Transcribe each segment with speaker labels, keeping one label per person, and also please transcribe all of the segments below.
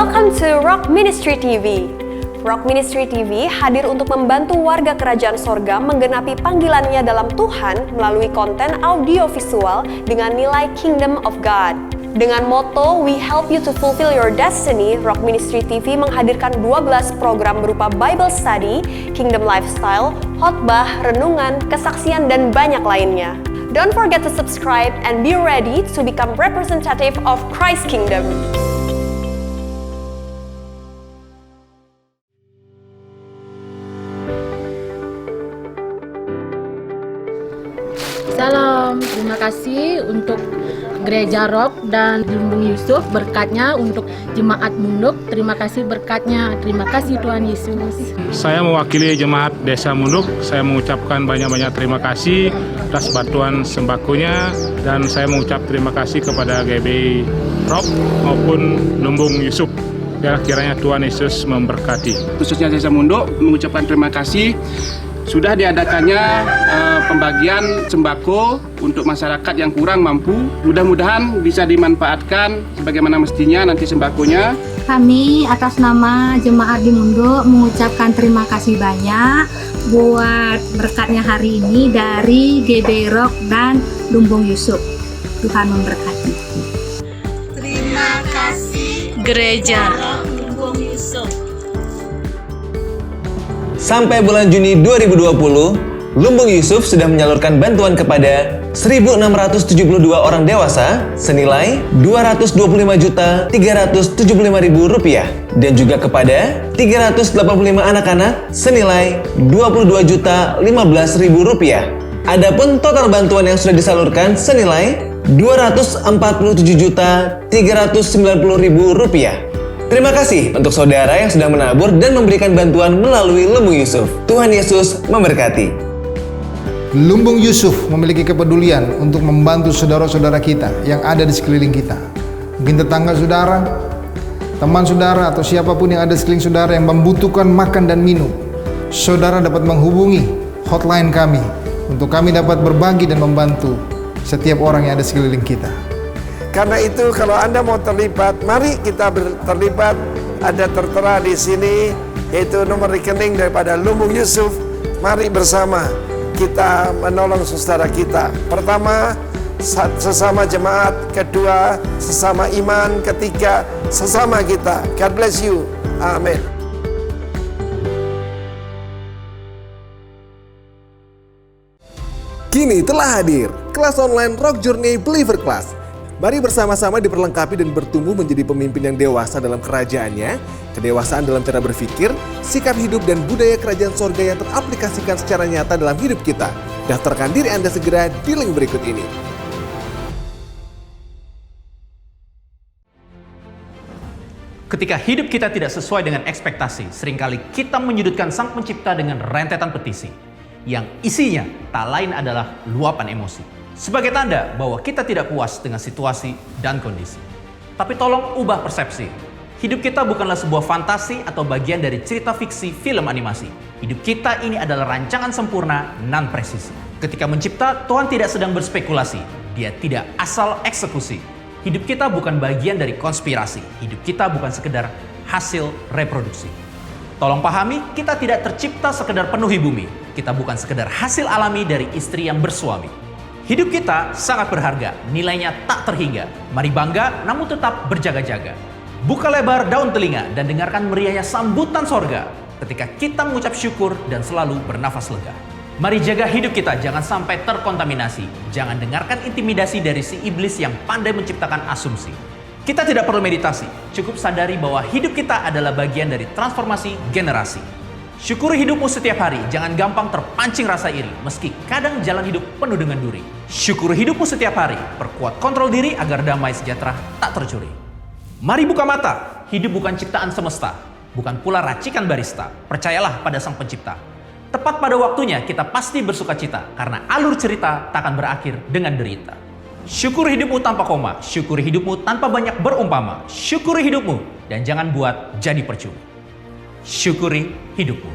Speaker 1: Welcome to Rock Ministry TV. Rock Ministry TV hadir untuk membantu warga kerajaan sorga menggenapi panggilannya dalam Tuhan melalui konten audiovisual dengan nilai Kingdom of God. Dengan moto We Help You to Fulfill Your Destiny, Rock Ministry TV menghadirkan 12 program berupa Bible Study, Kingdom Lifestyle, khotbah, renungan, kesaksian, dan banyak lainnya. Don't forget to subscribe and be ready to become representative of Christ's Kingdom.
Speaker 2: Salam, terima kasih untuk Gereja Rock dan Lumbung Yusuf, berkatnya untuk Jemaat Munduk, terima kasih berkatnya, terima kasih Tuhan Yesus.
Speaker 3: Saya mewakili Jemaat Desa Munduk, saya mengucapkan banyak-banyak terima kasih atas bantuan sembakonya, dan saya mengucap terima kasih kepada GBI Rock maupun Lumbung Yusuf. Biarlah kiranya Tuhan Yesus memberkati.
Speaker 4: Khususnya Desa Munduk mengucapkan terima kasih sudah diadakannya pembagian sembako untuk masyarakat yang kurang mampu. Mudah-mudahan bisa dimanfaatkan sebagaimana mestinya nanti sembakonya.
Speaker 5: Kami atas nama Jemaat di Munduk mengucapkan terima kasih banyak buat berkatnya hari ini dari GB Rock dan Lumbung Yusuf. Tuhan memberkati.
Speaker 6: Terima kasih
Speaker 2: Gereja
Speaker 6: Rock Lumbung Yusuf.
Speaker 7: Sampai bulan Juni 2020, Lumbung Yusuf sudah menyalurkan bantuan kepada 1.672 orang dewasa senilai Rp225.375.000 dan juga kepada 385 anak-anak senilai Rp22.015.000. Adapun total bantuan yang sudah disalurkan senilai Rp247.390.000. Terima kasih untuk saudara yang sudah menabur dan memberikan bantuan melalui Lumbung Yusuf. Tuhan Yesus memberkati.
Speaker 8: Lumbung Yusuf memiliki kepedulian untuk membantu saudara-saudara kita yang ada di sekeliling kita. Mungkin tetangga saudara, teman saudara, atau siapapun yang ada di sekeliling saudara yang membutuhkan makan dan minum. Saudara dapat menghubungi hotline kami untuk kami dapat berbagi dan membantu setiap orang yang ada di sekeliling kita.
Speaker 9: Karena itu kalau Anda mau terlibat, mari kita terlibat. Ada tertera di sini yaitu nomor rekening daripada Lumbung Yusuf. Mari bersama kita menolong saudara kita. Pertama, sesama jemaat. Kedua, sesama iman. Ketiga, sesama kita. God bless you. Amin.
Speaker 10: Kini telah hadir kelas online Rock Journey Believer Class. Mari bersama-sama diperlengkapi dan bertumbuh menjadi pemimpin yang dewasa dalam kerajaannya, kedewasaan dalam cara berpikir, sikap hidup, dan budaya kerajaan sorga yang teraplikasikan secara nyata dalam hidup kita. Daftarkan diri Anda segera di link berikut ini.
Speaker 11: Ketika hidup kita tidak sesuai dengan ekspektasi, seringkali kita menyudutkan Sang Pencipta dengan rentetan petisi, yang isinya tak lain adalah luapan emosi. Sebagai tanda bahwa kita tidak puas dengan situasi dan kondisi. Tapi tolong ubah persepsi. Hidup kita bukanlah sebuah fantasi atau bagian dari cerita fiksi film animasi. Hidup kita ini adalah rancangan sempurna, non-presisi. Ketika mencipta, Tuhan tidak sedang berspekulasi. Dia tidak asal eksekusi. Hidup kita bukan bagian dari konspirasi. Hidup kita bukan sekedar hasil reproduksi. Tolong pahami, kita tidak tercipta sekedar penuhi bumi. Kita bukan sekedar hasil alami dari istri yang bersuami. Hidup kita sangat berharga, nilainya tak terhingga. Mari bangga, namun tetap berjaga-jaga. Buka lebar daun telinga dan dengarkan meriahnya sambutan sorga ketika kita mengucap syukur dan selalu bernafas lega. Mari jaga hidup kita, jangan sampai terkontaminasi. Jangan dengarkan intimidasi dari si iblis yang pandai menciptakan asumsi. Kita tidak perlu meditasi, cukup sadari bahwa hidup kita adalah bagian dari transformasi generasi. Syukuri hidupmu setiap hari, jangan gampang terpancing rasa iri, meski kadang jalan hidup penuh dengan duri. Syukuri hidupmu setiap hari, perkuat kontrol diri agar damai sejahtera tak tercuri. Mari buka mata, hidup bukan ciptaan semesta, bukan pula racikan barista. Percayalah pada Sang Pencipta. Tepat pada waktunya kita pasti bersuka cita, karena alur cerita takkan berakhir dengan derita. Syukuri hidupmu tanpa koma, syukuri hidupmu tanpa banyak berumpama, syukuri hidupmu dan jangan buat jadi percuma. Syukuri hidupmu.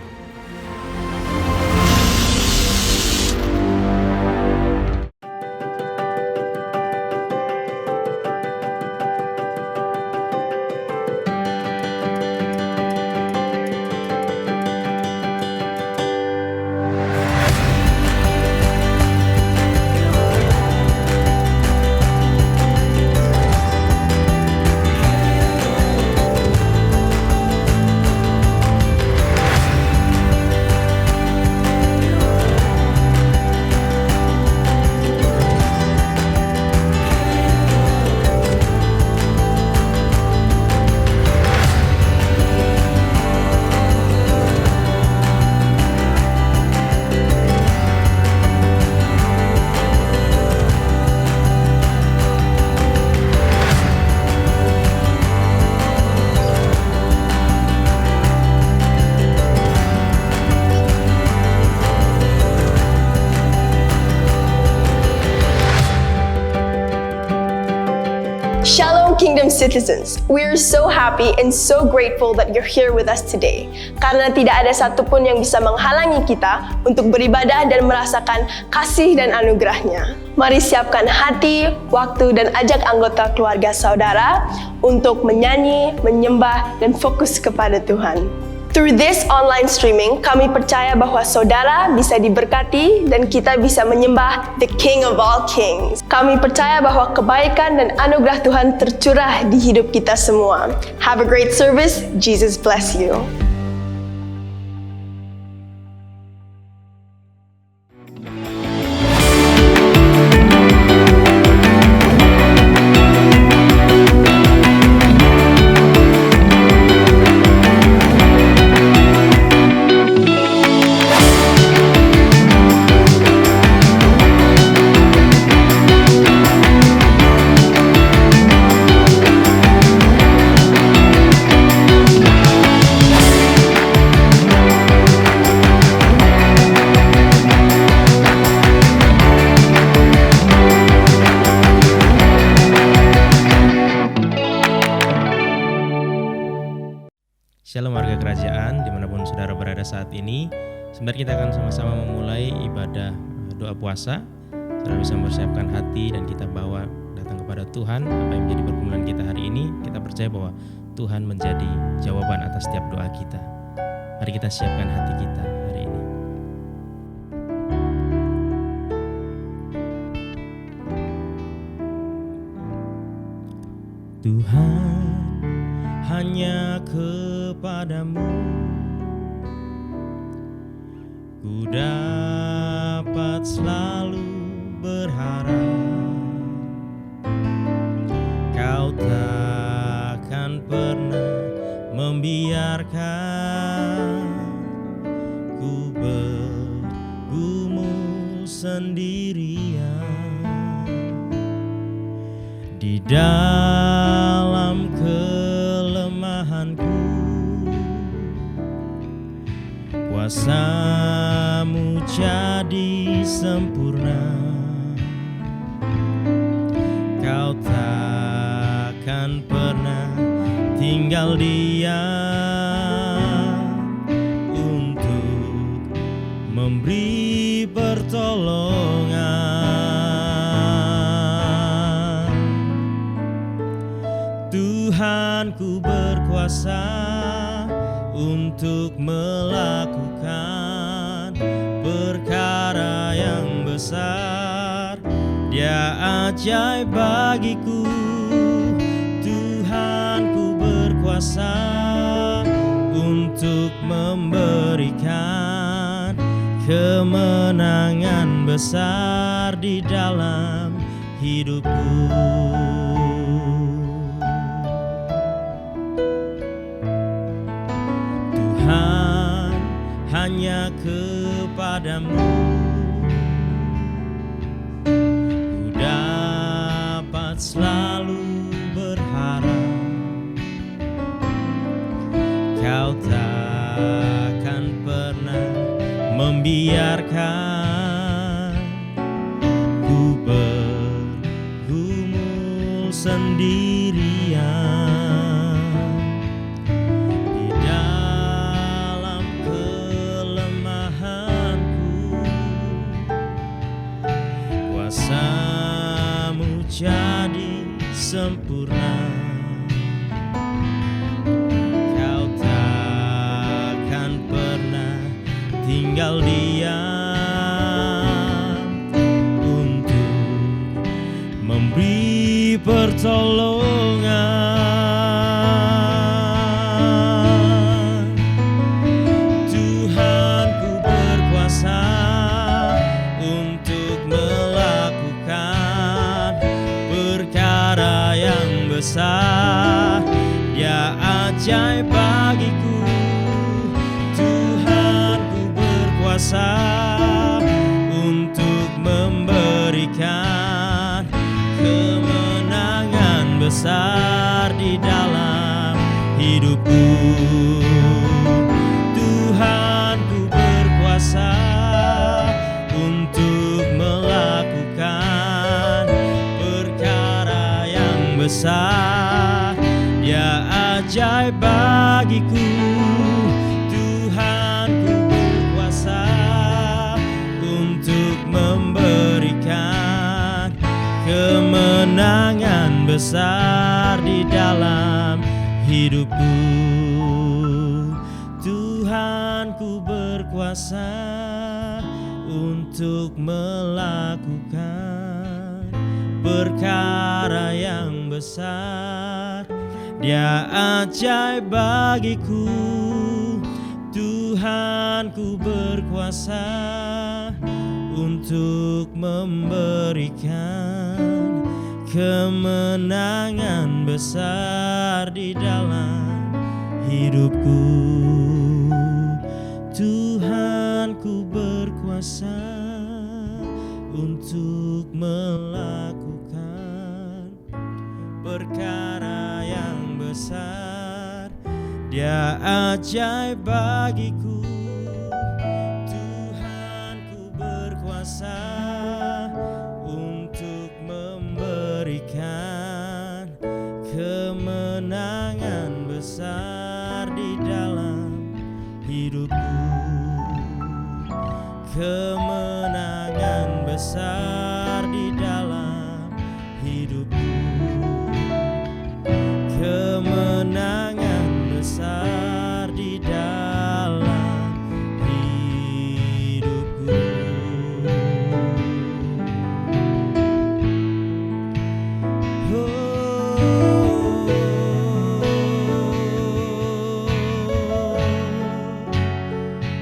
Speaker 12: Shalom Kingdom citizens, we are so happy and so grateful that you're here with us today. Karena tidak ada satupun yang bisa menghalangi kita untuk beribadah dan merasakan kasih dan anugerahnya. Mari siapkan hati, waktu, dan ajak anggota keluarga saudara untuk menyanyi, menyembah, dan fokus kepada Tuhan. Through this online streaming, kami percaya bahwa saudara bisa diberkati dan kita bisa menyembah the King of all Kings. Kami percaya bahwa kebaikan dan anugerah Tuhan tercurah di hidup kita semua. Have a great service. Jesus bless you.
Speaker 13: Shalom warga kerajaan, dimanapun saudara berada saat ini. Sebentar kita akan sama-sama memulai ibadah doa puasa. Saudara bisa mempersiapkan hati dan kita bawa datang kepada Tuhan. Apa yang menjadi pergumulan kita hari ini, kita percaya bahwa Tuhan menjadi jawaban atas setiap doa kita. Mari kita siapkan hati kita hari ini. Tuhan, hanya kepadamu ku dapat selalu berharap. Kau takkan pernah membiarkan ku bergumul sendirian di dalam kelemahanku. Kuasa-Mu jadi sempurna. Kau takkan pernah tinggal diam untuk memberi pertolongan. Tuhan, ku berkuasa untuk melakukan perkara yang besar. Dia ajaib bagiku. Tuhan, ku berkuasa untuk memberikan kemenangan besar di dalam hidupku. Hanya kepadamu ku dapat selalu berharap. Kau takkan pernah membiarkan ku bergumul sendirian. Kuasa-Mu jadi sempurna. Kau takkan pernah tinggal diam untuk memberi pertolongan. Tuhan, ku berkuasa untuk melakukan perkara yang besar. Dia ajaib bagiku. Tuhan, ku berkuasa untuk memberikan kemenangan besar di dalam hidupku. Tuhan, ku berkuasa untuk melakukan perkara yang besar. Dia ajaib bagiku, Tuhanku berkuasa untuk memberikan kemenangan besar di dalam hidupku. Tuhanku berkuasa untuk melakukan perkara yang besar. Dia ajaib bagiku, Tuhanku berkuasa untuk memberikan kemenangan besar di dalam hidupku. Tuhanku berkuasa untuk melakukan perkara yang besar. Dia ajaib bagiku, Tuhanku berkuasa untuk memberikan kemenangan besar di dalam hidupku. Kemenangan besar di dalam hidupku. Kemenangan besar di dalam hidupku.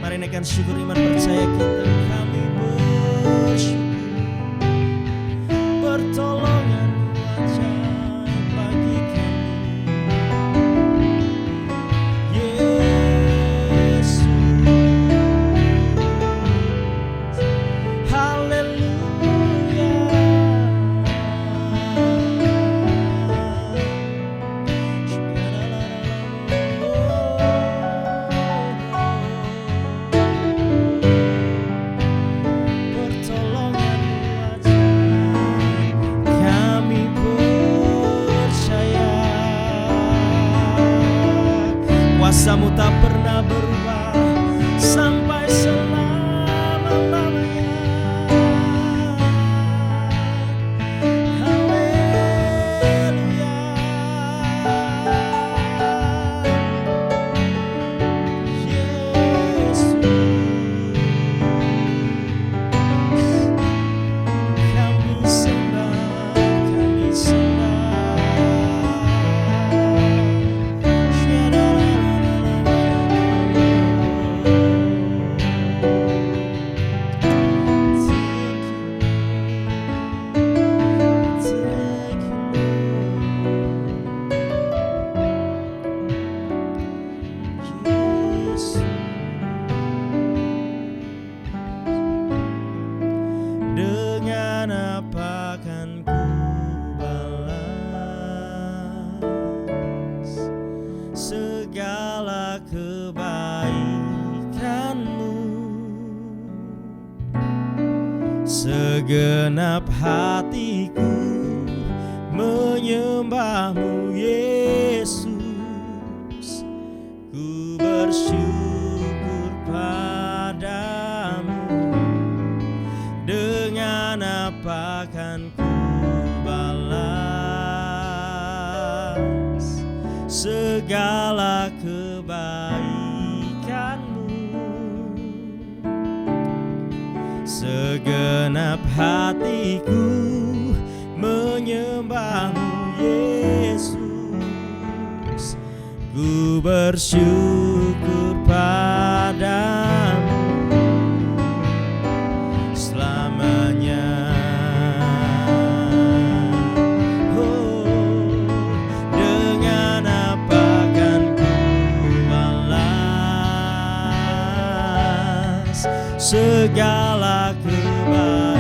Speaker 13: Mari naikkan syukur iman percaya kita. Kami bersyukur pertolongan ajaib bagi kami, Yesus. Haleluya. Pertolongan ajaib kami percaya. Kuasamu tak pernah berubah sampai selama-lamanya. Haleluya. Yesus, kami sembah, kami sembah. Dengan apa kan ku balas segala kebaikanmu? Segenap hatiku menyembahmu, Yesus. Ku bersyukur padamu. Dengan apa kan ku balas segala kebaikanmu? Segenap hatiku menyembahmu, Yesus. Ku bersyukur padamu selamanya. Dengan apa kan ku balas segala kebaikanmu?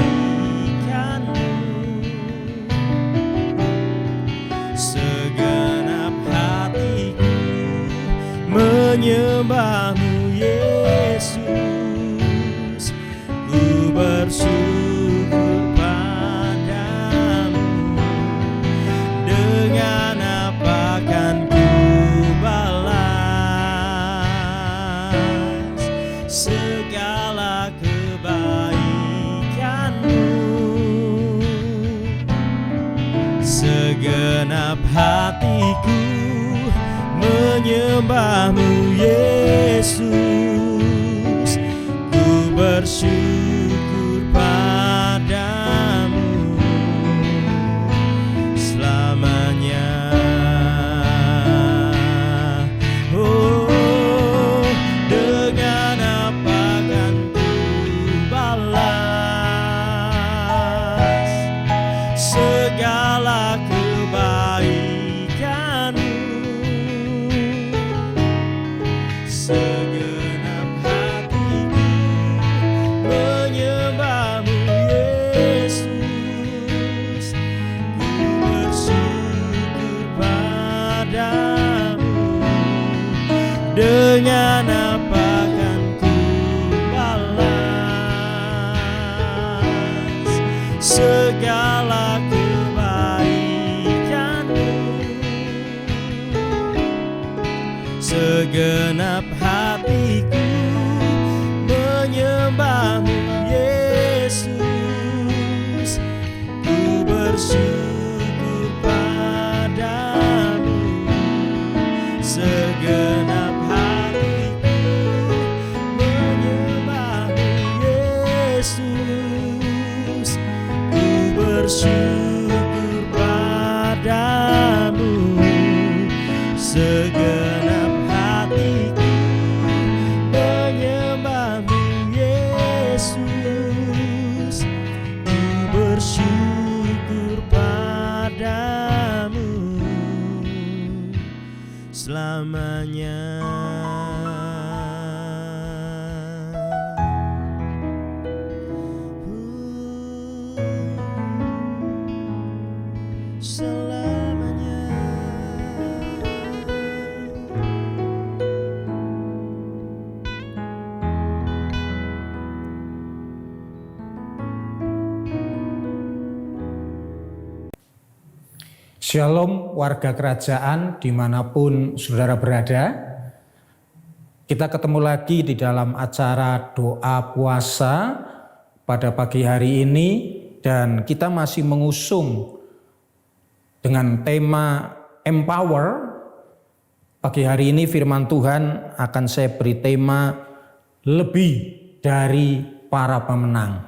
Speaker 13: Segenap hatiku menyembahmu, Yesus. Ku bersyukur padamu. Dengan apa kan ku segenap hatiku menyembah-Mu Yesus. Ku bersyukur padamu selamanya. Oh, dengan apa kan ku balas segala kebaikan-Mu. Segenap hatiku menyembah-Mu Yesus. Ku bersyukur padamu. Dengan apa kan ku balas segala kebaikan-Mu. Segenap hatiku menyembah-Mu Yesus. Ku bersyukur padamu. Segenap hatiku menyembah-Mu Yesus. Ku bersyukur padamu. Segenap hatiku menyembah-Mu Yesus. Ku bersyukur padamu selamanya.
Speaker 14: Shalom warga kerajaan dimanapun saudara berada. Kita ketemu lagi di dalam acara doa puasa pada pagi hari ini. Dan kita masih mengusung dengan tema Empower. Pagi hari ini firman Tuhan akan saya beri tema lebih dari para pemenang.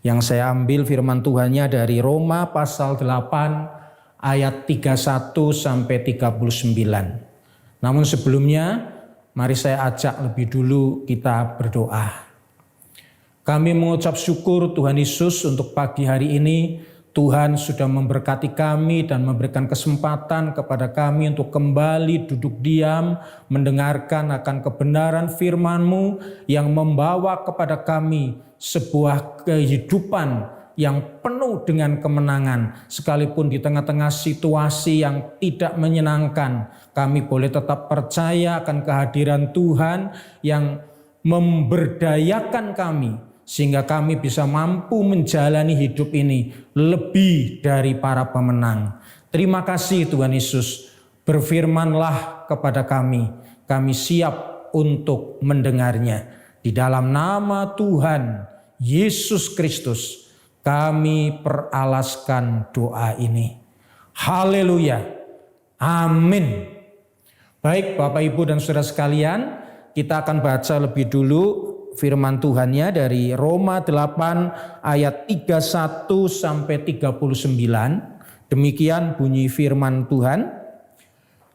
Speaker 14: Yang saya ambil firman Tuhannya dari Roma pasal 8 ayat 31 sampai 39. Namun sebelumnya, mari saya ajak lebih dulu kita berdoa. Kami mengucap syukur Tuhan Yesus untuk pagi hari ini. Tuhan sudah memberkati kami dan memberikan kesempatan kepada kami untuk kembali duduk diam, mendengarkan akan kebenaran firman-Mu yang membawa kepada kami sebuah kehidupan yang penuh dengan kemenangan. Sekalipun di tengah-tengah situasi yang tidak menyenangkan, kami boleh tetap percaya akan kehadiran Tuhan yang memberdayakan kami, sehingga kami bisa mampu menjalani hidup ini lebih dari para pemenang. Terima kasih Tuhan Yesus, berfirmanlah kepada kami siap untuk mendengarnya. Di dalam nama Tuhan Yesus Kristus, kami peralaskan doa ini. Haleluya. Amin. Baik Bapak Ibu dan Saudara sekalian, kita akan baca lebih dulu firman Tuhannya dari Roma 8 ayat 31 sampai 39. Demikian bunyi firman Tuhan.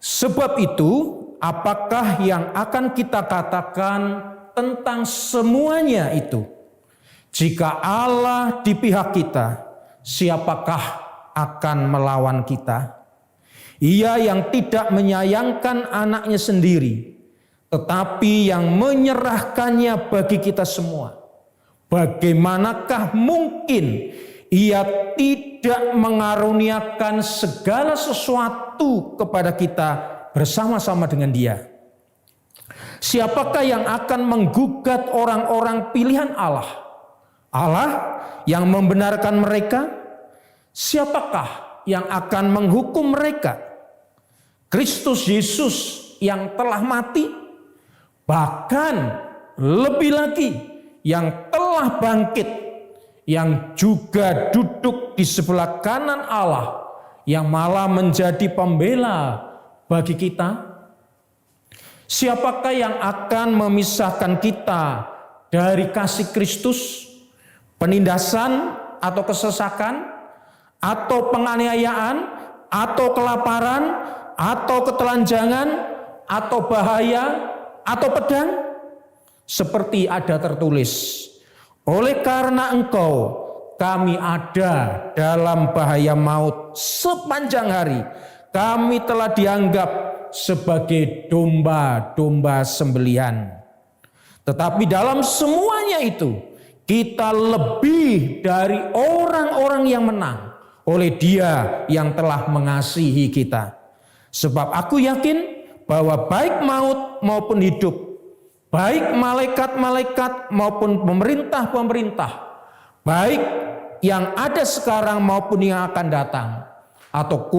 Speaker 14: Sebab itu, apakah yang akan kita katakan tentang semuanya itu? Jika Allah di pihak kita, siapakah akan melawan kita? Ia yang tidak menyayangkan anaknya sendiri, tetapi yang menyerahkannya bagi kita semua. Bagaimanakah mungkin Ia tidak mengaruniakan segala sesuatu kepada kita bersama-sama dengan Dia? Siapakah yang akan menggugat orang-orang pilihan Allah? Allah yang membenarkan mereka? Siapakah yang akan menghukum mereka? Kristus Yesus yang telah mati, bahkan lebih lagi yang telah bangkit, yang juga duduk di sebelah kanan Allah, yang malah menjadi pembela bagi kita? Siapakah yang akan memisahkan kita dari kasih Kristus? Penindasan atau kesesakan, atau penganiayaan, atau kelaparan, atau ketelanjangan, atau bahaya, atau pedang? Seperti ada tertulis, oleh karena engkau kami ada dalam bahaya maut sepanjang hari. Kami telah dianggap sebagai domba-domba sembelihan. Tetapi dalam semuanya itu, kita lebih dari orang-orang yang menang oleh Dia yang telah mengasihi kita. Sebab aku yakin bahwa baik maut maupun hidup, baik malaikat-malaikat maupun pemerintah-pemerintah, baik yang ada sekarang maupun yang akan datang, atau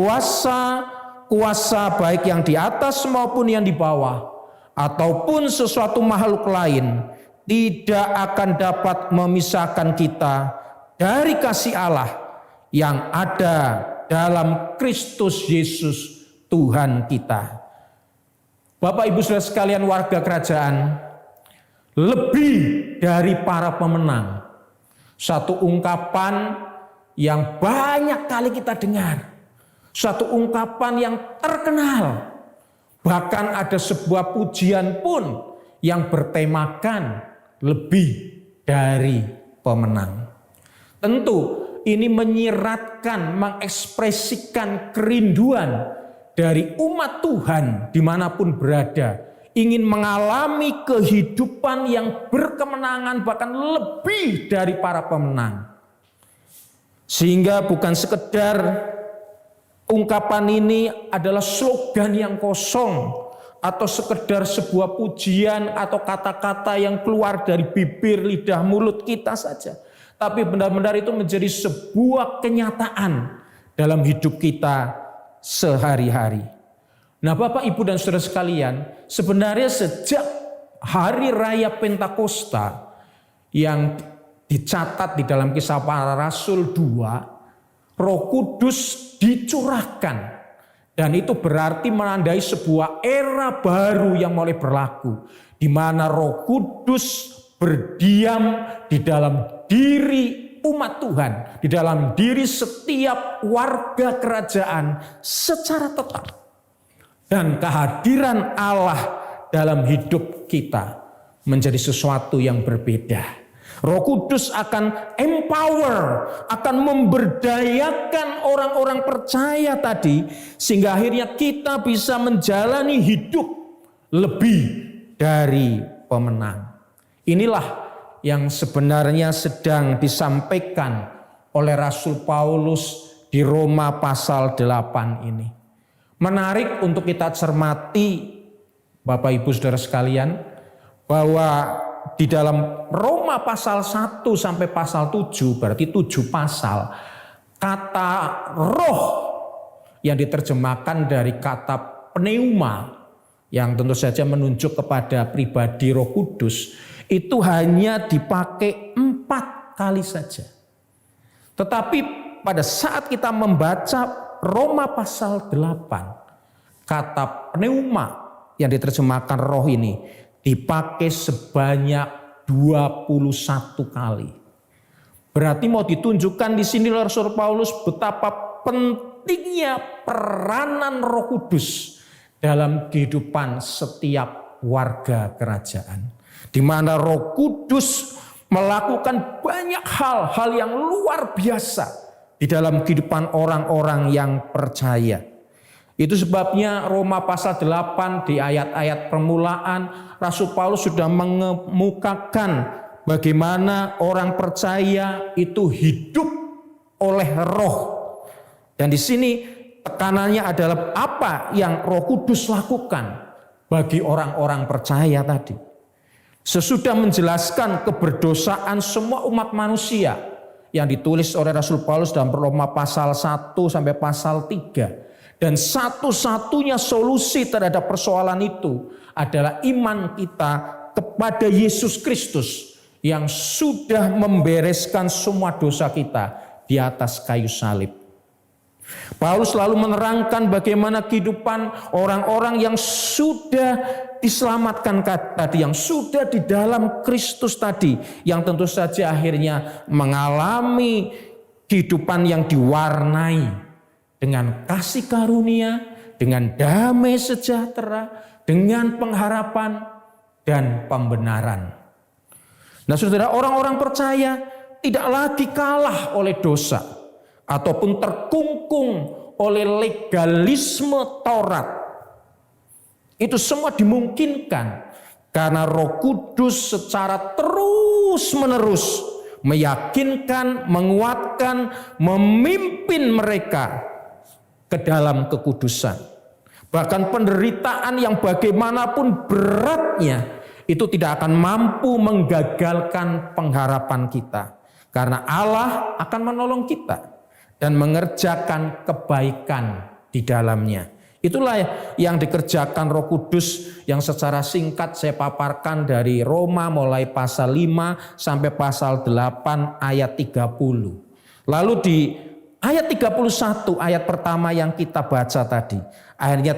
Speaker 14: kuasa baik yang di atas maupun yang di bawah, ataupun sesuatu makhluk lain, tidak akan dapat memisahkan kita dari kasih Allah yang ada dalam Kristus Yesus Tuhan kita. Bapak Ibu Saudara sekalian warga kerajaan, lebih dari para pemenang, satu ungkapan yang banyak kali kita dengar, satu ungkapan yang terkenal, bahkan ada sebuah pujian pun yang bertemakan lebih dari pemenang. Tentu ini menyiratkan, mengekspresikan kerinduan dari umat Tuhan dimanapun berada, ingin mengalami kehidupan yang berkemenangan, bahkan lebih dari para pemenang. Sehingga bukan sekedar ungkapan ini adalah slogan yang kosong, atau sekedar sebuah pujian atau kata-kata yang keluar dari bibir, lidah, mulut kita saja, tapi benar-benar itu menjadi sebuah kenyataan dalam hidup kita sehari-hari. Nah, Bapak, Ibu, dan saudara sekalian, sebenarnya sejak hari raya Pentakosta yang dicatat di dalam Kisah Para Rasul 2, Roh Kudus dicurahkan. Dan itu berarti menandai sebuah era baru yang mulai berlaku, di mana Roh Kudus berdiam di dalam diri umat Tuhan, di dalam diri setiap warga kerajaan secara tetap. Dan kehadiran Allah dalam hidup kita menjadi sesuatu yang berbeda. Roh Kudus akan empower, akan memberdayakan orang-orang percaya tadi, sehingga akhirnya kita bisa menjalani hidup lebih dari pemenang. Inilah yang sebenarnya sedang disampaikan oleh Rasul Paulus di Roma pasal 8 ini. Menarik untuk kita cermati, Bapak Ibu Saudara sekalian, bahwa di dalam Roma pasal 1 sampai pasal 7, berarti 7 pasal, kata roh yang diterjemahkan dari kata pneuma, yang tentu saja menunjuk kepada pribadi Roh Kudus, itu hanya dipakai 4 kali saja. Tetapi pada saat kita membaca Roma pasal 8, kata pneuma yang diterjemahkan roh ini dipakai sebanyak 21 kali. Berarti mau ditunjukkan di sini Rasul Paulus betapa pentingnya peranan Roh Kudus dalam kehidupan setiap warga kerajaan, di mana Roh Kudus melakukan banyak hal-hal yang luar biasa di dalam kehidupan orang-orang yang percaya. Itu sebabnya Roma pasal 8 di ayat-ayat permulaan Rasul Paulus sudah mengemukakan bagaimana orang percaya itu hidup oleh roh. Dan di sini tekanannya adalah apa yang Roh Kudus lakukan bagi orang-orang percaya tadi. Sesudah menjelaskan keberdosaan semua umat manusia yang ditulis oleh Rasul Paulus dalam Roma pasal 1 sampai pasal 3. Dan satu-satunya solusi terhadap persoalan itu adalah iman kita kepada Yesus Kristus yang sudah membereskan semua dosa kita di atas kayu salib. Paulus selalu menerangkan bagaimana kehidupan orang-orang yang sudah diselamatkan tadi, yang sudah di dalam Kristus tadi, yang tentu saja akhirnya mengalami kehidupan yang diwarnai dengan kasih karunia, dengan damai sejahtera, dengan pengharapan dan pembenaran. Nah saudara, orang-orang percaya tidak lagi kalah oleh dosa ataupun terkungkung oleh legalisme Taurat. Itu semua dimungkinkan karena Roh Kudus secara terus-menerus meyakinkan, menguatkan, memimpin mereka ke dalam kekudusan. Bahkan penderitaan yang bagaimanapun beratnya itu tidak akan mampu menggagalkan pengharapan kita, karena Allah akan menolong kita dan mengerjakan kebaikan di dalamnya. Itulah yang dikerjakan Roh Kudus yang secara singkat saya paparkan dari Roma mulai pasal 5 sampai pasal 8 ayat 30. Lalu di ayat 31 ayat pertama yang kita baca tadi, akhirnya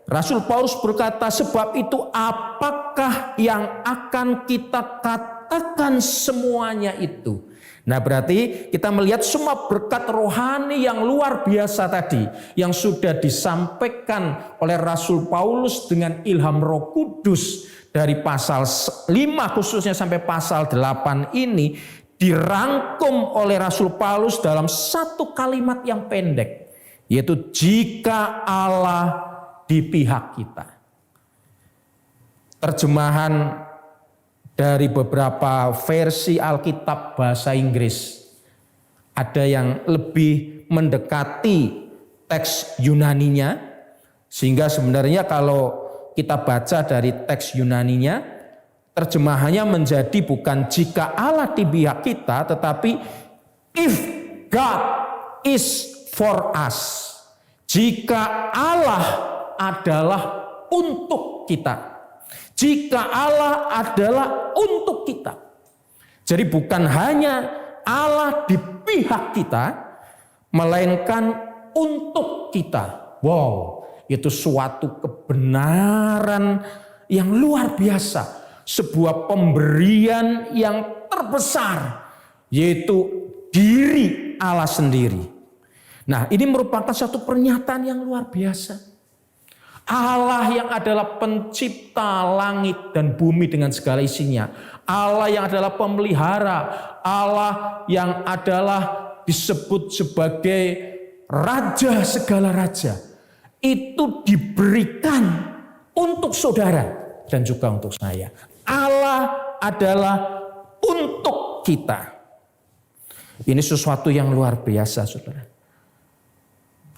Speaker 14: Rasul Paulus berkata, sebab itu apakah yang akan kita katakan semuanya itu? Nah berarti kita melihat semua berkat rohani yang luar biasa tadi yang sudah disampaikan oleh Rasul Paulus dengan ilham Roh Kudus dari pasal 5 khususnya sampai pasal 8 ini dirangkum oleh Rasul Paulus dalam satu kalimat yang pendek, yaitu jika Allah di pihak kita. Terjemahan dari beberapa versi Alkitab bahasa Inggris ada yang lebih mendekati teks Yunaninya, sehingga sebenarnya kalau kita baca dari teks Yunaninya, terjemahannya menjadi bukan jika Allah di pihak kita, tetapi if God is for us, jika Allah adalah untuk kita. Jika Allah adalah untuk kita. Jadi bukan hanya Allah di pihak kita, melainkan untuk kita. Wow, itu suatu kebenaran yang luar biasa. Sebuah pemberian yang terbesar, yaitu diri Allah sendiri. Nah, ini merupakan satu pernyataan yang luar biasa. Allah yang adalah pencipta langit dan bumi dengan segala isinya, Allah yang adalah pemelihara, Allah yang adalah disebut sebagai raja segala raja, itu diberikan untuk saudara dan juga untuk saya. Allah adalah untuk kita. Ini sesuatu yang luar biasa, saudara.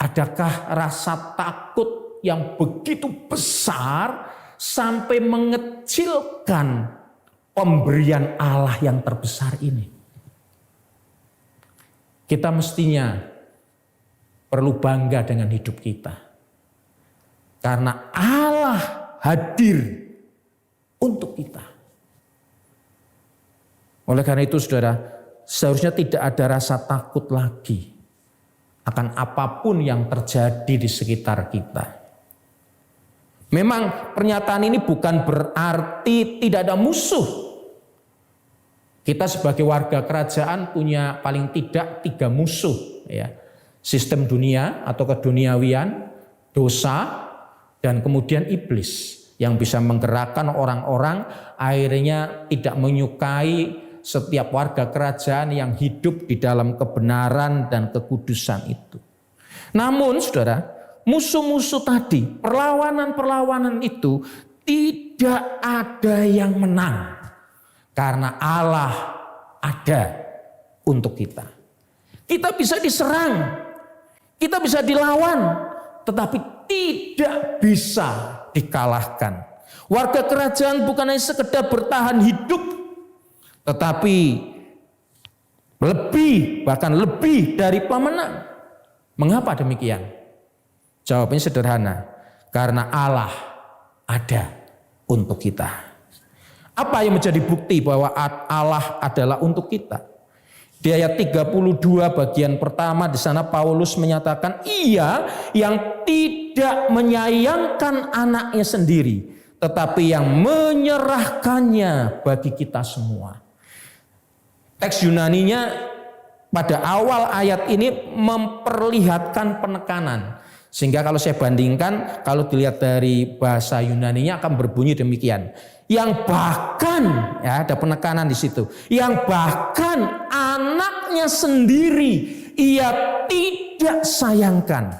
Speaker 14: Adakah rasa takut yang begitu besar sampai mengecilkan pemberian Allah yang terbesar ini? Kita mestinya perlu bangga dengan hidup kita, karena Allah hadir untuk kita. Oleh karena itu saudara, seharusnya tidak ada rasa takut lagi akan apapun yang terjadi di sekitar kita. Memang pernyataan ini bukan berarti tidak ada musuh. Kita sebagai warga kerajaan punya paling tidak 3 musuh, ya. Sistem dunia atau keduniawian, dosa, dan kemudian iblis yang bisa menggerakkan orang-orang akhirnya tidak menyukai setiap warga kerajaan yang hidup di dalam kebenaran dan kekudusan itu. Namun saudara, musuh-musuh tadi, perlawanan-perlawanan itu tidak ada yang menang karena Allah ada untuk kita. Kita bisa diserang, kita bisa dilawan, tetapi tidak bisa dikalahkan. Warga kerajaan bukan hanya sekedar bertahan hidup, tetapi lebih, bahkan lebih dari pemenang. Mengapa demikian? Jawabannya sederhana, karena Allah ada untuk kita. Apa yang menjadi bukti bahwa Allah adalah untuk kita? Di ayat 32 bagian pertama di sana Paulus menyatakan ia yang tidak menyayangkan anaknya sendiri, tetapi yang menyerahkannya bagi kita semua. Teks Yunaninya pada awal ayat ini memperlihatkan penekanan. Sehingga kalau saya bandingkan, kalau dilihat dari bahasa Yunaninya akan berbunyi demikian. Yang bahkan, ya ada penekanan di situ. Yang bahkan anaknya sendiri ia tidak sayangkan,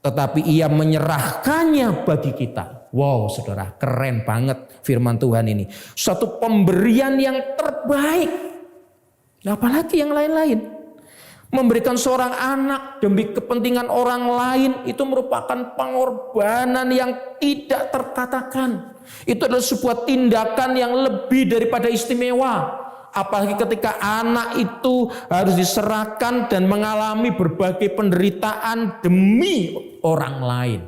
Speaker 14: tetapi ia menyerahkannya bagi kita. Wow, saudara, keren banget firman Tuhan ini. Suatu pemberian yang terbaik. Apalagi yang lain-lain. Memberikan seorang anak demi kepentingan orang lain itu merupakan pengorbanan yang tidak terkatakan. Itu adalah sebuah tindakan yang lebih daripada istimewa. Apalagi ketika anak itu harus diserahkan dan mengalami berbagai penderitaan demi orang lain.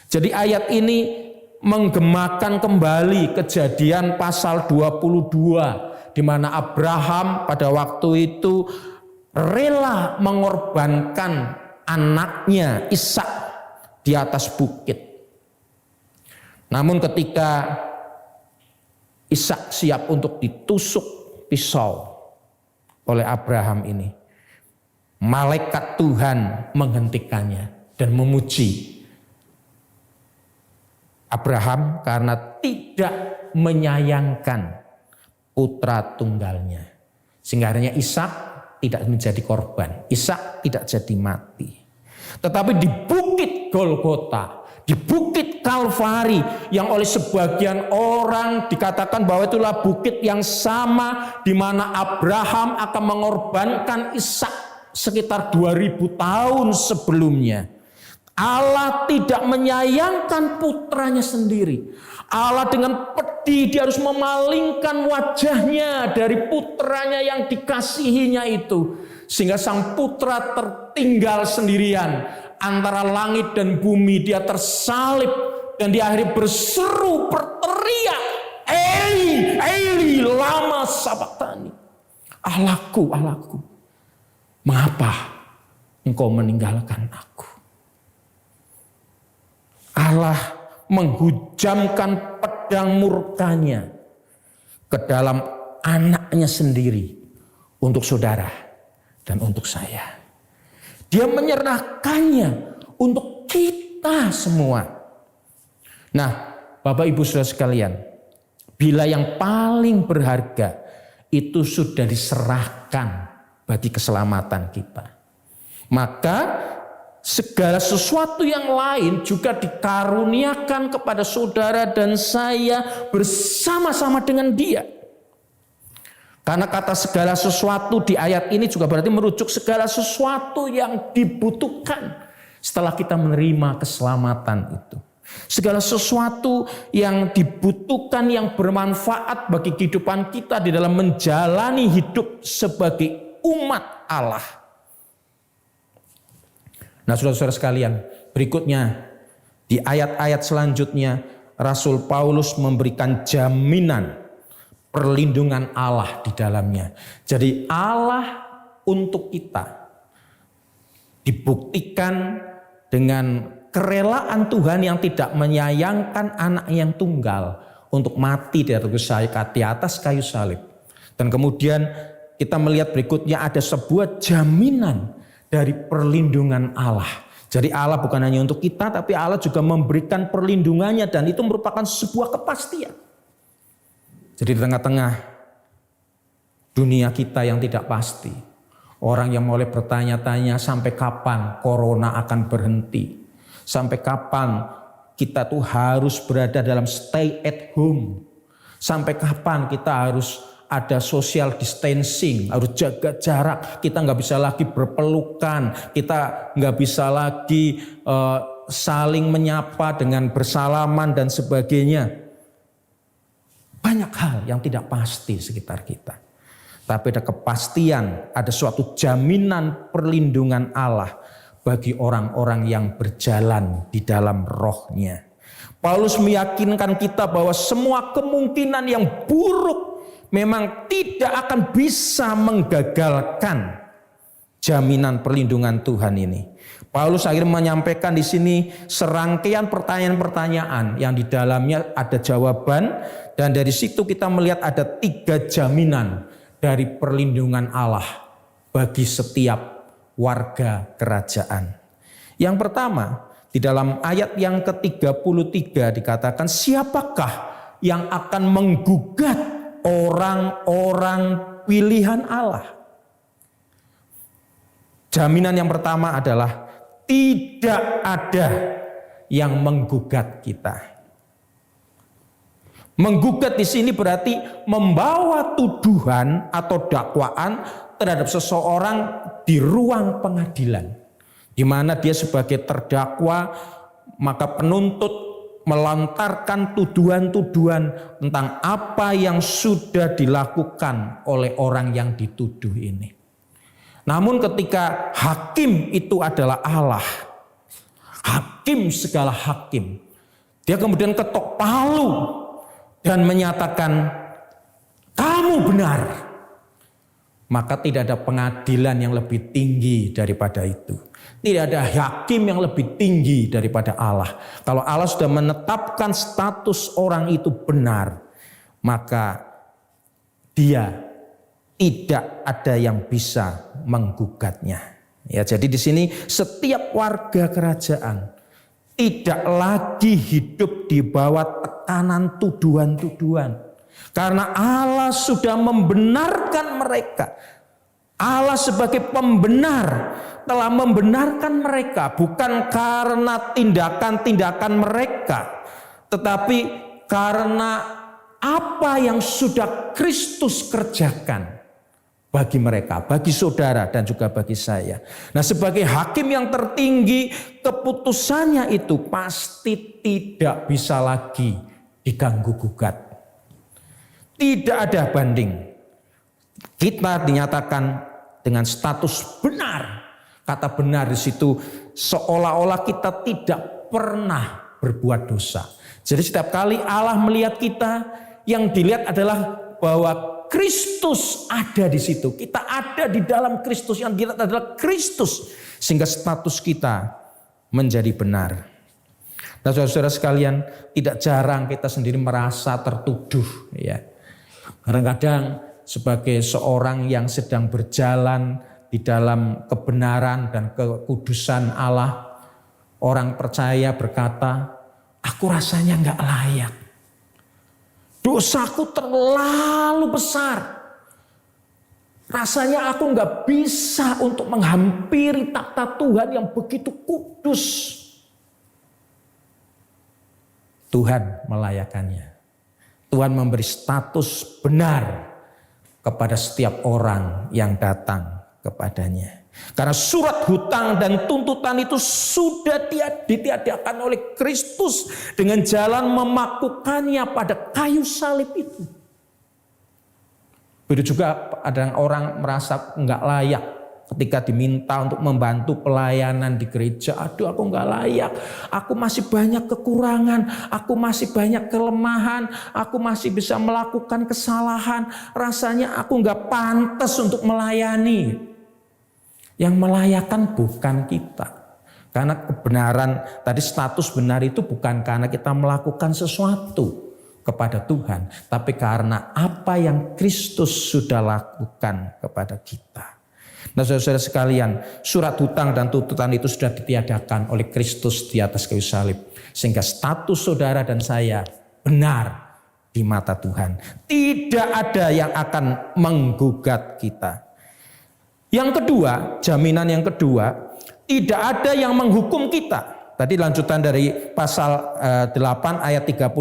Speaker 14: Jadi ayat ini menggemakan kembali Kejadian pasal 22 di mana Abraham pada waktu itu rela mengorbankan anaknya Ishak di atas bukit. Namun ketika Ishak siap untuk ditusuk pisau oleh Abraham ini, malaikat Tuhan menghentikannya dan memuji Abraham karena tidak menyayangkan putra tunggalnya. Sehingga akhirnya Ishak tidak menjadi korban. Ishak tidak jadi mati. Tetapi di bukit Golgota, di bukit Kalvari yang oleh sebagian orang dikatakan bahwa itulah bukit yang sama di mana Abraham akan mengorbankan Ishak sekitar 2000 tahun sebelumnya. Allah tidak menyayangkan putranya sendiri. Allah dengan pedih dia harus memalingkan wajahnya dari putranya yang dikasihinya itu. Sehingga sang putra tertinggal sendirian antara langit dan bumi. Dia tersalib dan dia akhirnya berseru berteriak, Eli, Eli, lama sabachthani. Allahku, Allahku, mengapa engkau meninggalkan aku? Allah menghujamkan pedang murkanya ke dalam anaknya sendiri untuk saudara dan untuk saya. Dia menyerahkannya untuk kita semua. Nah, Bapak Ibu Saudara sekalian, bila yang paling berharga itu sudah diserahkan bagi keselamatan kita, maka segala sesuatu yang lain juga dikaruniakan kepada saudara dan saya bersama-sama dengan dia. Karena kata segala sesuatu di ayat ini juga berarti merujuk segala sesuatu yang dibutuhkan setelah kita menerima keselamatan itu. Segala sesuatu yang dibutuhkan yang bermanfaat bagi kehidupan kita di dalam menjalani hidup sebagai umat Allah. Nah, saudara-saudara sekalian, berikutnya di ayat-ayat selanjutnya Rasul Paulus memberikan jaminan perlindungan Allah di dalamnya. Jadi Allah untuk kita dibuktikan dengan kerelaan Tuhan yang tidak menyayangkan anak yang tunggal untuk mati di atas kayu salib. Dan kemudian kita melihat berikutnya ada sebuah jaminan dari perlindungan Allah. Jadi Allah bukan hanya untuk kita, tapi Allah juga memberikan perlindungannya dan itu merupakan sebuah kepastian. Jadi di tengah-tengah dunia kita yang tidak pasti, orang yang mulai bertanya-tanya sampai kapan corona akan berhenti, sampai kapan kita tuh harus berada dalam stay at home, sampai kapan kita harus ada social distancing, harus jaga jarak, kita nggak bisa lagi berpelukan, kita nggak bisa lagi saling menyapa dengan bersalaman dan sebagainya. Banyak hal yang tidak pasti sekitar kita. Tapi ada kepastian, ada suatu jaminan perlindungan Allah bagi orang-orang yang berjalan di dalam rohnya. Paulus meyakinkan kita bahwa semua kemungkinan yang buruk memang tidak akan bisa menggagalkan jaminan perlindungan Tuhan ini. Paulus akhirnya menyampaikan di sini serangkaian pertanyaan-pertanyaan yang di dalamnya ada jawaban, dan dari situ kita melihat ada 3 jaminan dari perlindungan Allah bagi setiap warga kerajaan. Yang pertama, di dalam ayat yang ke-33 dikatakan, siapakah yang akan menggugat orang-orang pilihan Allah? Jaminan yang pertama adalah tidak ada yang menggugat kita. Menggugat di sini berarti membawa tuduhan atau dakwaan terhadap seseorang di ruang pengadilan, di mana dia sebagai terdakwa, maka penuntut melontarkan tuduhan-tuduhan tentang apa yang sudah dilakukan oleh orang yang dituduh ini. Namun ketika hakim itu adalah Allah, hakim segala hakim, dia kemudian ketok palu dan menyatakan kamu benar, maka tidak ada pengadilan yang lebih tinggi daripada itu. Tidak ada hakim yang lebih tinggi daripada Allah. Kalau Allah sudah menetapkan status orang itu benar, maka dia tidak ada yang bisa menggugatnya. Ya, jadi di sini setiap warga kerajaan tidak lagi hidup di bawah tekanan tuduhan-tuduhan, karena Allah sudah membenarkan mereka. Allah sebagai pembenar telah membenarkan mereka, bukan karena tindakan-tindakan mereka, tetapi karena apa yang sudah Kristus kerjakan bagi mereka, bagi saudara dan juga bagi saya. Nah, sebagai hakim yang tertinggi, keputusannya itu pasti tidak bisa lagi diganggu gugat. Tidak ada banding. Kita dinyatakan dengan status benar. Kata benar di situ seolah-olah kita tidak pernah berbuat dosa. Jadi setiap kali Allah melihat kita, yang dilihat adalah bahwa Kristus ada di situ. Kita ada di dalam Kristus, yang dilihat adalah Kristus, sehingga status kita menjadi benar. Nah, saudara-saudara sekalian, tidak jarang kita sendiri merasa tertuduh, ya. Kadang-kadang sebagai seorang yang sedang berjalan di dalam kebenaran dan kekudusan Allah, orang percaya berkata, aku rasanya nggak layak. Dosaku terlalu besar. Rasanya aku nggak bisa untuk menghampiri takhta Tuhan yang begitu kudus. Tuhan melayakannya. Tuhan memberi status benar kepada setiap orang yang datang kepadanya. Karena surat hutang dan tuntutan itu sudah ditiadakan oleh Kristus dengan jalan memakukannya pada kayu salib itu. Begitu juga ada orang merasa enggak layak ketika diminta untuk membantu pelayanan di gereja. Aduh, aku enggak layak, aku masih banyak kekurangan, aku masih banyak kelemahan, aku masih bisa melakukan kesalahan, rasanya aku enggak pantas untuk melayani. Yang melayakan bukan kita. Karena kebenaran, tadi status benar itu bukan karena kita melakukan sesuatu kepada Tuhan, tapi karena apa yang Kristus sudah lakukan kepada kita. Nah, saudara-saudara sekalian, surat hutang dan tuntutan itu sudah ditiadakan oleh Kristus di atas kayu salib, sehingga status saudara dan saya benar di mata Tuhan. Tidak ada yang akan menggugat kita. Yang kedua, jaminan yang kedua, tidak ada yang menghukum kita. Tadi lanjutan dari pasal 8 ayat 33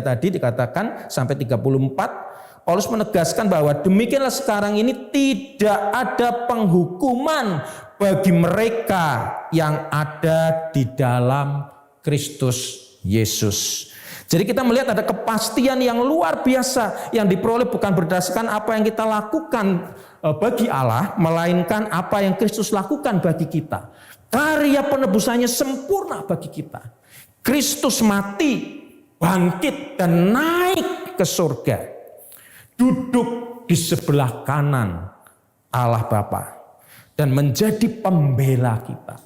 Speaker 14: tadi dikatakan sampai 34, Paulus menegaskan bahwa demikianlah sekarang ini tidak ada penghukuman bagi mereka yang ada di dalam Kristus Yesus. Jadi kita melihat ada kepastian yang luar biasa yang diperoleh bukan berdasarkan apa yang kita lakukan bagi Allah, melainkan apa yang Kristus lakukan bagi kita. Karya penebusannya sempurna bagi kita. Kristus mati, bangkit dan naik ke surga. duduk di sebelah kanan Allah Bapa dan menjadi pembela kita.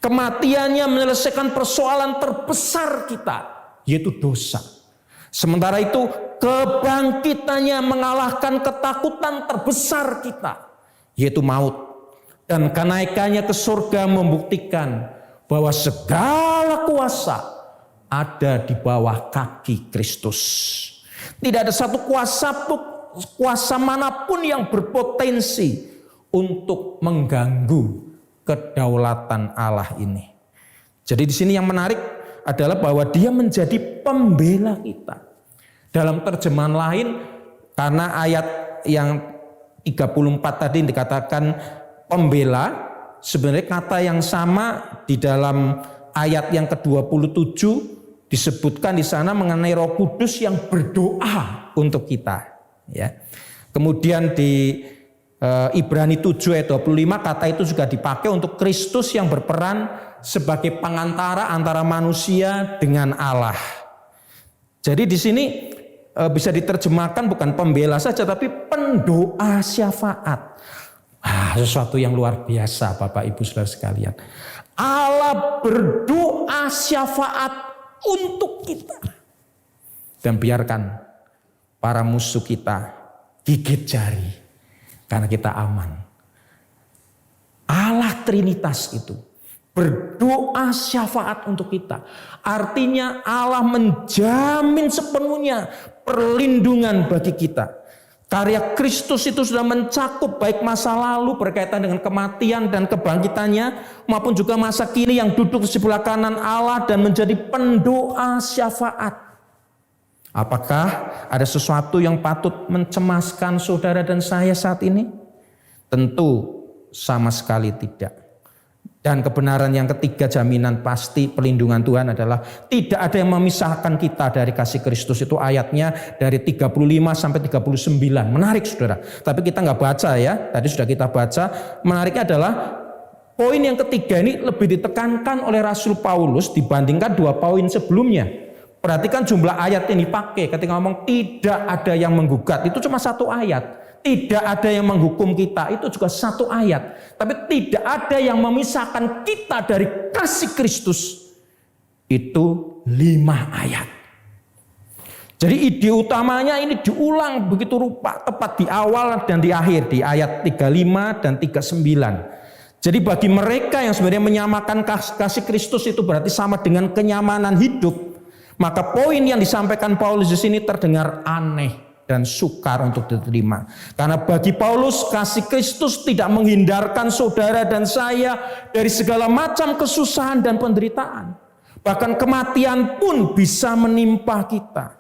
Speaker 14: Kematiannya menyelesaikan persoalan terbesar kita, yaitu dosa. Sementara itu kebangkitannya mengalahkan ketakutan terbesar kita, yaitu maut. Dan kenaikannya ke surga membuktikan bahwa segala kuasa ada di bawah kaki Kristus. Tidak ada satu kuasa manapun yang berpotensi untuk mengganggu kedaulatan Allah ini. Jadi di sini yang menarik adalah bahwa Dia menjadi pembela kita. Dalam terjemahan lain, karena ayat yang 34 tadi dikatakan pembela, sebenarnya kata yang sama di dalam ayat yang ke-27 disebutkan di sana mengenai Roh Kudus yang berdoa untuk kita, ya. Kemudian di Ibrani 7 ayat 25 kata itu juga dipakai untuk Kristus yang berperan sebagai pengantara antara manusia dengan Allah. Jadi di sini bisa diterjemahkan bukan pembela saja tapi pendoa syafaat. Sesuatu yang luar biasa Bapak Ibu Saudara sekalian. Allah berdoa syafaat untuk kita. Dan biarkan para musuh kita gigit jari karena kita aman. Allah Trinitas itu berdoa syafaat untuk kita. Artinya Allah menjamin sepenuhnya perlindungan bagi kita. Karya Kristus itu sudah mencakup baik masa lalu berkaitan dengan kematian dan kebangkitannya maupun juga masa kini yang duduk di sebelah kanan Allah dan menjadi pendoa syafaat. Apakah ada sesuatu yang patut mencemaskan saudara dan saya saat ini? Tentu sama sekali tidak. Dan kebenaran yang ketiga, jaminan pasti perlindungan Tuhan adalah tidak ada yang memisahkan kita dari kasih Kristus. Itu ayatnya dari 35 sampai 39. Menarik saudara. Tapi kita nggak baca ya. Tadi sudah kita baca. Menariknya adalah poin yang ketiga ini lebih ditekankan oleh Rasul Paulus dibandingkan 2 poin sebelumnya. Perhatikan jumlah ayat yang dipakai ketika ngomong tidak ada yang menggugat. Itu cuma 1 ayat. Tidak ada yang menghukum kita, itu juga 1 ayat. Tapi tidak ada yang memisahkan kita dari kasih Kristus. Itu 5 ayat. Jadi ide utamanya ini diulang begitu rupa, tepat di awal dan di akhir, di ayat 35 dan 39. Jadi bagi mereka yang sebenarnya menyamakan kasih Kristus itu berarti sama dengan kenyamanan hidup, maka poin yang disampaikan Paulus di sini terdengar aneh dan sukar untuk diterima. Karena bagi Paulus kasih Kristus tidak menghindarkan saudara dan saya dari segala macam kesusahan dan penderitaan. Bahkan kematian pun bisa menimpa kita.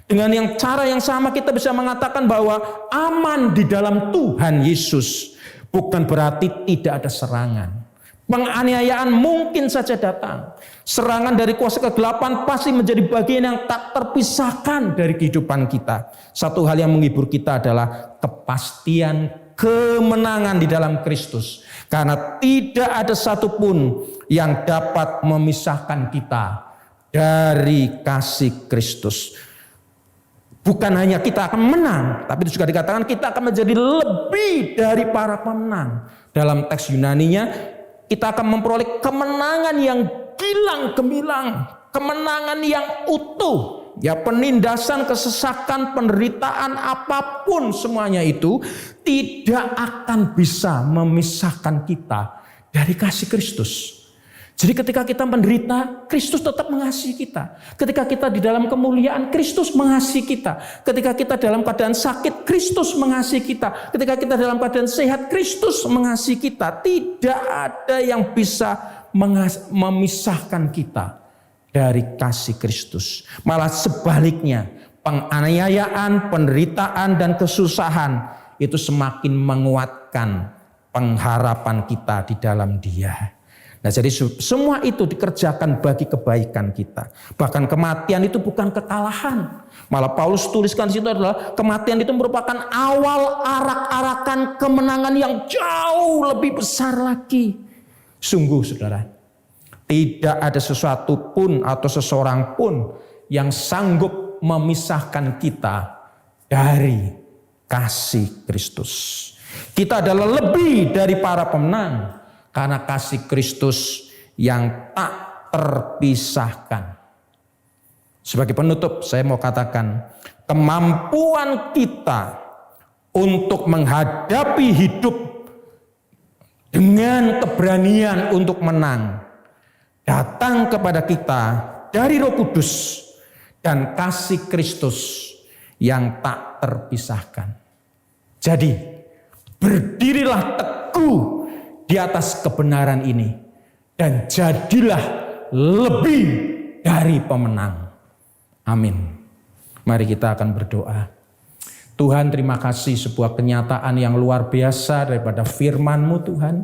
Speaker 14: Dengan cara yang sama kita bisa mengatakan bahwa aman di dalam Tuhan Yesus. Bukan berarti tidak ada serangan. Penganiayaan mungkin saja datang. Serangan dari kuasa kegelapan pasti menjadi bagian yang tak terpisahkan dari kehidupan kita. Satu hal yang menghibur kita adalah kepastian kemenangan di dalam Kristus. Karena tidak ada satupun yang dapat memisahkan kita dari kasih Kristus. Bukan hanya kita akan menang, tapi itu juga dikatakan kita akan menjadi lebih dari para pemenang. Dalam teks Yunaninya, kita akan memperoleh kemenangan yang gilang gemilang, kemenangan yang utuh, ya, penindasan, kesesakan, penderitaan apapun semuanya itu tidak akan bisa memisahkan kita dari kasih Kristus. Jadi ketika kita menderita, Kristus tetap mengasihi kita. Ketika kita di dalam kemuliaan, Kristus mengasihi kita. Ketika kita dalam keadaan sakit, Kristus mengasihi kita. Ketika kita dalam keadaan sehat, Kristus mengasihi kita. Tidak ada yang bisa memisahkan kita dari kasih Kristus. Malah sebaliknya, penganiayaan, penderitaan, dan kesusahan itu semakin menguatkan pengharapan kita di dalam Dia. Nah, jadi semua itu dikerjakan bagi kebaikan kita. Bahkan kematian itu bukan kekalahan. Malah Paulus tuliskan di situ adalah kematian itu merupakan awal arak-arakan kemenangan yang jauh lebih besar lagi. Sungguh saudara, tidak ada sesuatu pun atau seseorang pun yang sanggup memisahkan kita dari kasih Kristus. Kita adalah lebih dari para pemenang karena kasih Kristus yang tak terpisahkan. Sebagai penutup, saya mau katakan, kemampuan kita untuk menghadapi hidup dengan keberanian untuk menang datang kepada kita dari Roh Kudus dan kasih Kristus yang tak terpisahkan. Jadi, berdirilah teguh di atas kebenaran ini dan jadilah lebih dari pemenang. Amin. Mari kita akan berdoa. Tuhan, terima kasih sebuah kenyataan yang luar biasa daripada firman-Mu Tuhan.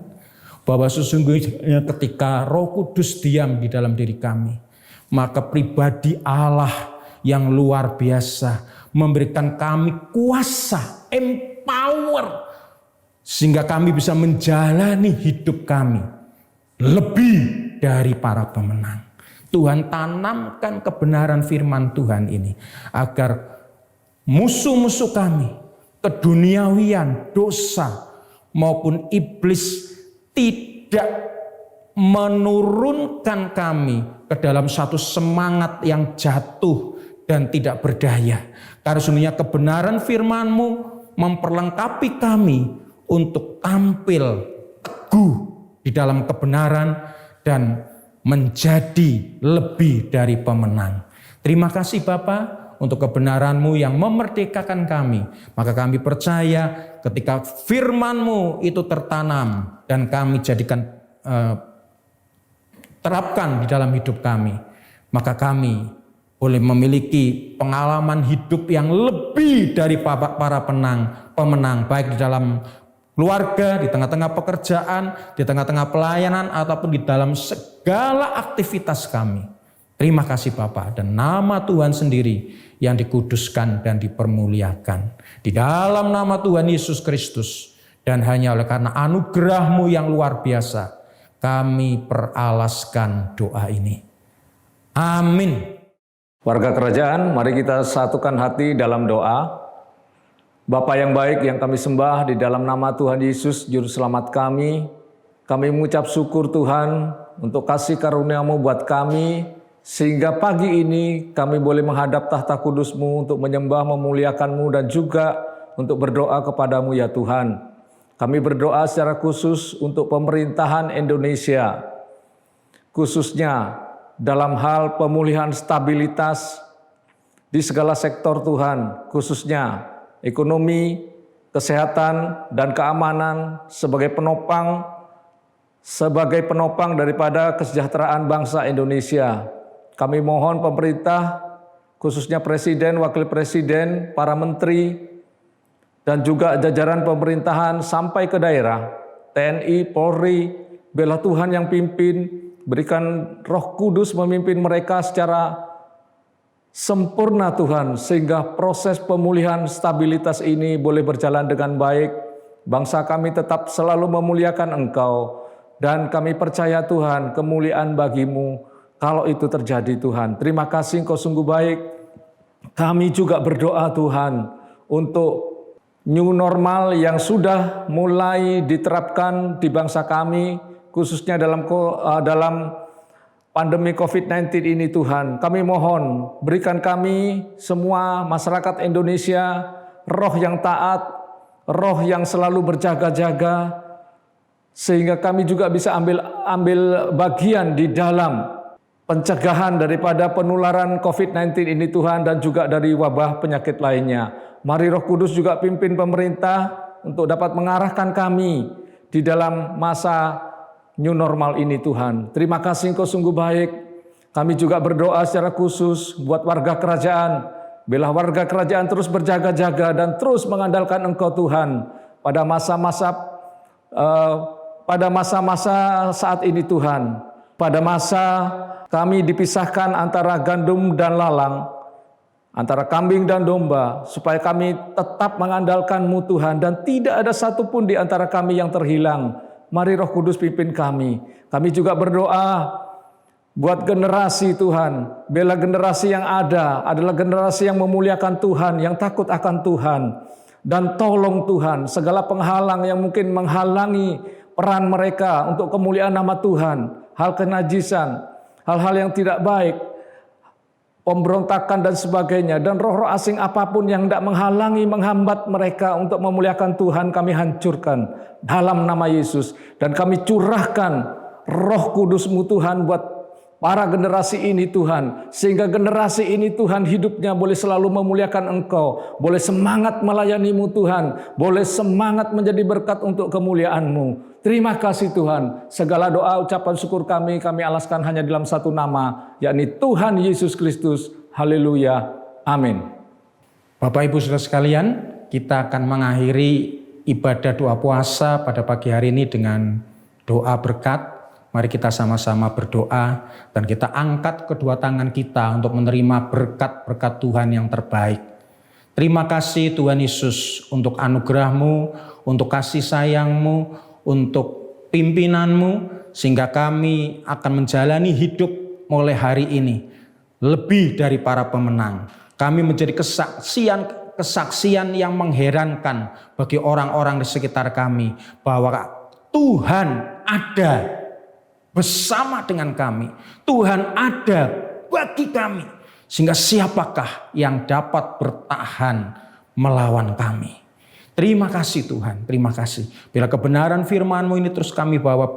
Speaker 14: Bahwa sesungguhnya ketika Roh Kudus diam di dalam diri kami, maka pribadi Allah yang luar biasa memberikan kami kuasa, empower, sehingga kami bisa menjalani hidup kami lebih dari para pemenang. Tuhan, tanamkan kebenaran firman Tuhan ini agar musuh-musuh kami, keduniawian, dosa, maupun iblis tidak menurunkan kami ke dalam satu semangat yang jatuh dan tidak berdaya. Karena sesungguhnya kebenaran firman-Mu memperlengkapi kami untuk tampil teguh di dalam kebenaran dan menjadi lebih dari pemenang. Terima kasih Bapa untuk kebenaran-Mu yang memerdekakan kami. Maka kami percaya ketika firman-Mu itu tertanam dan kami jadikan terapkan di dalam hidup kami, maka kami boleh memiliki pengalaman hidup yang lebih dari para pemenang, baik di dalam keluarga, di tengah-tengah pekerjaan, di tengah-tengah pelayanan, ataupun di dalam segala aktivitas kami. Terima kasih Bapa, dan nama Tuhan sendiri yang dikuduskan dan dipermuliakan. Di dalam nama Tuhan Yesus Kristus, dan hanya oleh karena anugerah-Mu yang luar biasa, kami peralaskan doa ini. Amin.
Speaker 15: Warga kerajaan, mari kita satukan hati dalam doa. Bapa yang baik yang kami sembah, di dalam nama Tuhan Yesus Juru Selamat kami mengucap syukur Tuhan untuk kasih karunia-Mu buat kami, sehingga pagi ini kami boleh menghadap tahta kudus-Mu untuk menyembah, memuliakan-Mu, dan juga untuk berdoa kepada-Mu ya Tuhan. Kami berdoa secara khusus untuk pemerintahan Indonesia, khususnya dalam hal pemulihan stabilitas di segala sektor Tuhan, khususnya ekonomi, kesehatan, dan keamanan sebagai penopang daripada kesejahteraan bangsa Indonesia. Kami mohon pemerintah, khususnya Presiden, Wakil Presiden, para menteri, dan juga jajaran pemerintahan sampai ke daerah, TNI, Polri, bela Tuhan yang pimpin, berikan Roh Kudus memimpin mereka secara sempurna Tuhan, sehingga proses pemulihan stabilitas ini boleh berjalan dengan baik. Bangsa kami tetap selalu memuliakan Engkau, dan kami percaya Tuhan kemuliaan bagi-Mu kalau itu terjadi Tuhan. Terima kasih Engkau sungguh baik. Kami juga berdoa Tuhan untuk new normal yang sudah mulai diterapkan di bangsa kami, khususnya dalam pandemi COVID-19 ini Tuhan. Kami mohon berikan kami semua masyarakat Indonesia roh yang taat, roh yang selalu berjaga-jaga, sehingga kami juga bisa ambil bagian di dalam pencegahan daripada penularan COVID-19 ini Tuhan, dan juga dari wabah penyakit lainnya. Mari Roh Kudus juga pimpin pemerintah untuk dapat mengarahkan kami di dalam masa new normal ini Tuhan. Terima kasih Engkau sungguh baik. Kami juga berdoa secara khusus buat warga kerajaan. Biarlah warga kerajaan terus berjaga-jaga dan terus mengandalkan Engkau Tuhan pada masa-masa saat ini Tuhan. Pada masa kami dipisahkan antara gandum dan lalang, antara kambing dan domba, supaya kami tetap mengandalkan-Mu Tuhan, dan tidak ada satupun di antara kami yang terhilang. Mari Roh Kudus pimpin kami. Kami juga berdoa buat generasi Tuhan. Bela generasi yang ada adalah generasi yang memuliakan Tuhan, yang takut akan Tuhan. Dan tolong Tuhan, segala penghalang yang mungkin menghalangi peran mereka untuk kemuliaan nama Tuhan, hal kenajisan, hal-hal yang tidak baik, pemberontakan dan sebagainya, dan roh-roh asing apapun yang tidak menghalangi, menghambat mereka untuk memuliakan Tuhan, kami hancurkan dalam nama Yesus. Dan kami curahkan Roh Kudus-Mu Tuhan buat para generasi ini Tuhan, sehingga generasi ini Tuhan hidupnya boleh selalu memuliakan Engkau, boleh semangat melayani-Mu Tuhan, boleh semangat menjadi berkat untuk kemuliaan-Mu. Terima kasih Tuhan. Segala doa ucapan syukur kami alaskan hanya dalam satu nama, yakni Tuhan Yesus Kristus. Haleluya. Amin.
Speaker 14: Bapak Ibu Saudara sekalian, kita akan mengakhiri ibadah doa puasa pada pagi hari ini dengan doa berkat. Mari kita sama-sama berdoa dan kita angkat kedua tangan kita untuk menerima berkat-berkat Tuhan yang terbaik. Terima kasih Tuhan Yesus untuk anugerah-Mu, untuk kasih sayang-Mu, untuk pimpinan-Mu, sehingga kami akan menjalani hidup mulai hari ini lebih dari para pemenang. Kami menjadi kesaksian yang mengherankan bagi orang-orang di sekitar kami, bahwa Tuhan ada bersama dengan kami. Tuhan ada bagi kami. Sehingga siapakah yang dapat bertahan melawan kami? Terima kasih Tuhan, terima kasih. Bila kebenaran firman-Mu ini terus kami bawa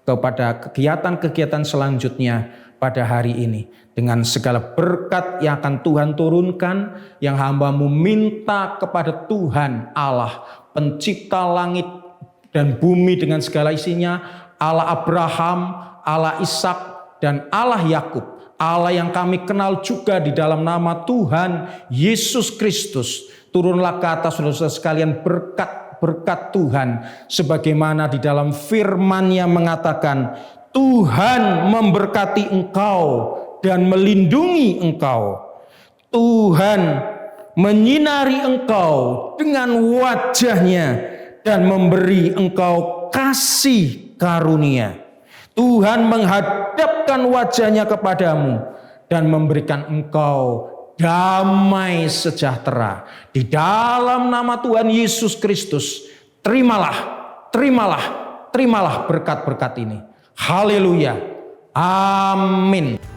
Speaker 14: kepada kegiatan-kegiatan selanjutnya pada hari ini. Dengan segala berkat yang akan Tuhan turunkan, yang hamba-Mu minta kepada Tuhan Allah, pencipta langit dan bumi dengan segala isinya, Allah Abraham, Allah Ishak, dan Allah Yakub, Allah yang kami kenal juga di dalam nama Tuhan Yesus Kristus. Turunlah ke atas saudara-saudara sekalian berkat Tuhan, sebagaimana di dalam firman-Nya mengatakan, Tuhan memberkati engkau dan melindungi engkau. Tuhan menyinari engkau dengan wajah-Nya dan memberi engkau kasih karunia. Tuhan menghadapkan wajah-Nya kepadamu dan memberikan engkau damai sejahtera. Di dalam nama Tuhan Yesus Kristus, terimalah berkat-berkat ini. Haleluya. Amin.